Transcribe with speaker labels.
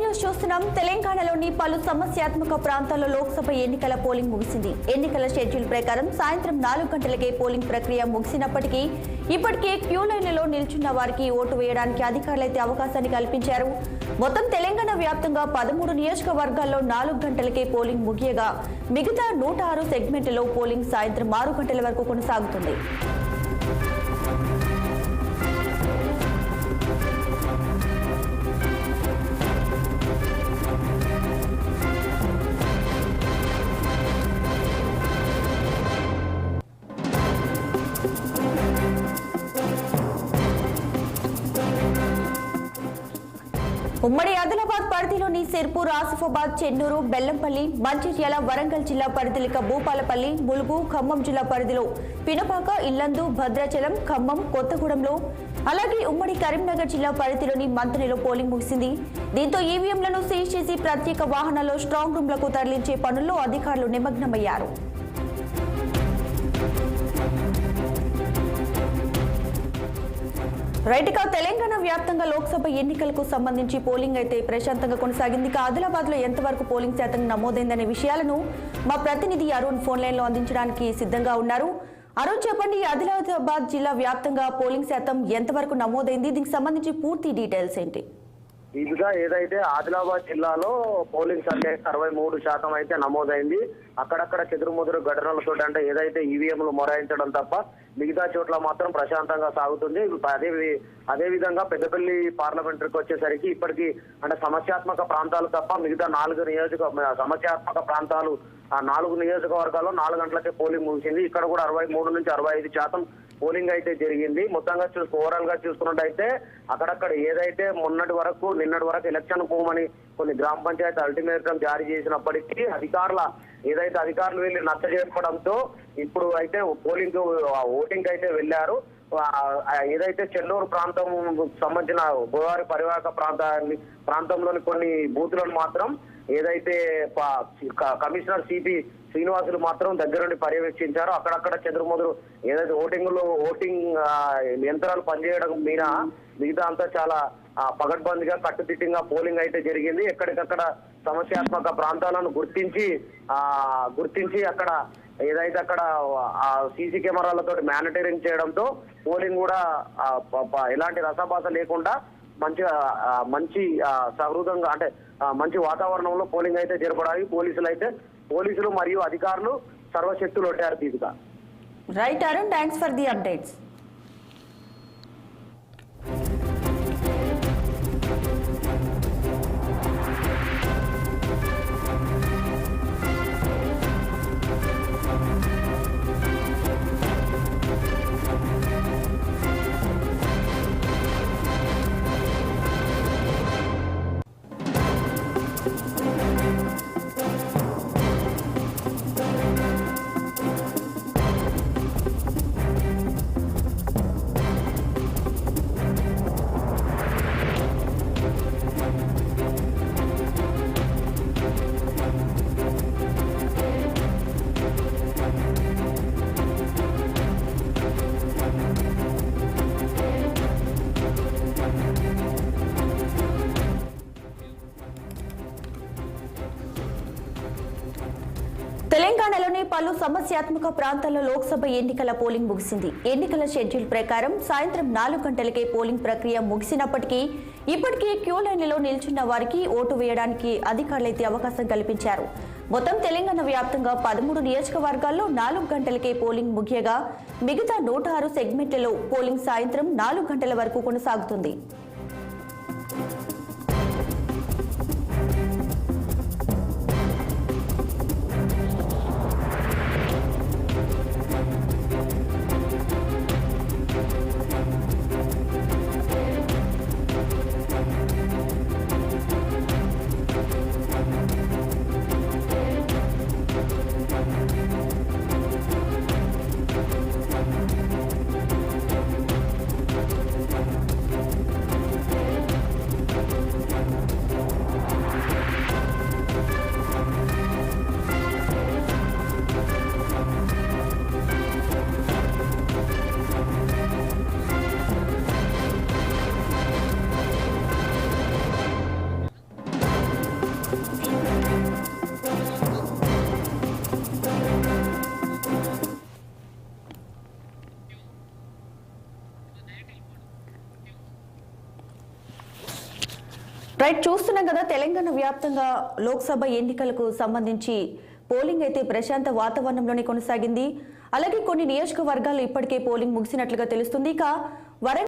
Speaker 1: News చూస్తున్నాం. తెలంగాణలోని పలు సమస్యాత్మక ప్రాంతాల్లో లోక్సభ ఎన్నికల పోలింగ్ ముగిసింది. ఎన్నికల షెడ్యూల్ ప్రకారం సాయంత్రం 4 గంటలకే పోలింగ్ ప్రక్రియ ముగిసినప్పటికీ ఇప్పటికే క్యూ లైన్లలో నిల్చున్న వారికి ఓటు వేయడానికి అధికారులైతే అవకాశాన్ని కల్పించారు. మొత్తం తెలంగాణ వ్యాప్తంగా 13 నియోజకవర్గాల్లో 4 గంటలకే పోలింగ్ ముగియగా మిగతా 106 సెగ్మెంట్లలో పోలింగ్ సాయంత్రం 6 గంటల వరకు కొనసాగుతుంది. ఉమ్మడి ఆదిలాబాద్ పరిధిలోని సిర్పూర్, ఆసిఫాబాద్, చెన్నూరు, బెల్లంపల్లి, మంచిర్యాల, వరంగల్ జిల్లా పరిధిలిక భూపాలపల్లి, ములుగు, ఖమ్మం జిల్లా పరిధిలో పినపాక, ఇల్లందు, భద్రాచలం, ఖమ్మం, కొత్తగూడెంలో, అలాగే ఉమ్మడి కరీంనగర్ జిల్లా పరిధిలోని మంతనిలో పోలింగ్ ముగిసింది. దీంతో ఈవీఎంలను సీజ్ చేసి ప్రత్యేక వాహనాల్లో స్ట్రాంగ్ రూమ్లకు తరలించే పనుల్లో అధికారులు నిమగ్నమయ్యారు. రైట్గా తెలంగాణ వ్యాప్తంగా లోక్సభ ఎన్నికలకు సంబంధించి పోలింగ్ అయితే ప్రశాంతంగా కొనసాగింది. ఆదిలాబాద్ లో ఎంతవరకు పోలింగ్ శాతం నమోదైందనే విషయాలను మా ప్రతినిధి అరుణ్ ఫోన్ లైన్ లో అందించడానికి సిద్ధంగా ఉన్నారు. అరుణ్, చెప్పండి, ఆదిలాబాద్ జిల్లా వ్యాప్తంగా పోలింగ్ శాతం ఎంతవరకు నమోదైంది? దీనికి సంబంధించి పూర్తి డీటెయిల్స్ ఏంటి?
Speaker 2: ఇదిగా ఏదైతే ఆదిలాబాద్ జిల్లాలో పోలింగ్ సంఖ్య 63% అయితే నమోదైంది. అక్కడక్కడ చెదురుముదురు ఘటనలతో అంటే ఏదైతే ఈవీఎంలు మొరాయించడం తప్ప మిగతా చోట్ల మాత్రం ప్రశాంతంగా సాగుతుంది. అదే విధంగా పెద్దపల్లి పార్లమెంటరీకి వచ్చేసరికి ఇప్పటికీ అంటే సమస్యాత్మక ప్రాంతాలు తప్ప మిగతా 4 సమస్యాత్మక ప్రాంతాలు ఆ 4 నియోజకవర్గాల్లో 4 గంటలకే పోలింగ్ ముగిసింది. ఇక్కడ కూడా 63 నుంచి 65% పోలింగ్ అయితే జరిగింది. మొత్తంగా ఓవరాల్ గా చూసుకున్నట్టయితే అక్కడక్కడ ఏదైతే నిన్నటి వరకు ఎలక్షన్ పోమని కొన్ని గ్రామ పంచాయతీ అల్టిమేటం జారీ చేసినప్పటికీ అధికారులు వెళ్ళి నచ్చ చేసుకోవడంతో ఇప్పుడు అయితే ఓటింగ్ అయితే వెళ్లారు. ఏదైతే చెన్నూరు ప్రాంతం సంబంధించిన గోదావరి పరివాహక ప్రాంతంలోని కొన్ని బూతులను మాత్రం ఏదైతే కమిషనర్ సిపి శ్రీనివాసులు మాత్రం దగ్గర నుండి పర్యవేక్షించారు. అక్కడక్కడ చెదురుమదురు ఏదైతే ఓటింగ్ యంత్రాలు పనిచేయడం మీద మిగతా అంతా చాలా పగడ్బందీగా కట్టుదిట్టంగా పోలింగ్ అయితే జరిగింది. ఎక్కడికక్కడ సమస్యాత్మక ప్రాంతాలను గుర్తించి అక్కడ ఏదైతే అక్కడ సీసీ కెమెరాలతో మానిటరింగ్ చేయడంతో పోలింగ్ కూడా ఎలాంటి రసాభాస లేకుండా మంచి సహృదంగా అంటే మంచి వాతావరణంలో పోలింగ్ అయితే జరపడానికి పోలీసులు మరియు అధికారులు సర్వశక్తులు ఒట్టారు. Deepika.
Speaker 1: Right Arun, thanks for the updates. తెలంగాణలోని పలు సమస్యాత్మక ప్రాంతాల్లో లోక్సభ ఎన్నికల పోలింగ్ ముగిసింది. ఎన్నికల షెడ్యూల్ ప్రకారం సాయంత్రం 4 గంటలకే పోలింగ్ ప్రక్రియ ముగిసినప్పటికీ ఇప్పటికే క్యూ లైన్లలో నిల్చున్న వారికి ఓటు వేయడానికి అధికారులైతే అవకాశం కల్పించారు. మొత్తం తెలంగాణ వ్యాప్తంగా 13 నియోజకవర్గాల్లో 4 గంటలకే పోలింగ్ ముగియగా మిగతా 106 సెగ్మెంట్లలో పోలింగ్ సాయంత్రం 4 గంటల వరకు కొనసాగుతుంది. రైట్, చూస్తున్నాం కదా తెలంగాణ వ్యాప్తంగా లోక్సభ ఎన్నికలకు సంబంధించి పోలింగ్ అయితే ప్రశాంత వాతావరణంలోనే కొనసాగింది. అలాగే కొన్ని నియోజకవర్గాల్లో ఇప్పటికే పోలింగ్ ముగిసినట్లుగా తెలుస్తుంది. ఇక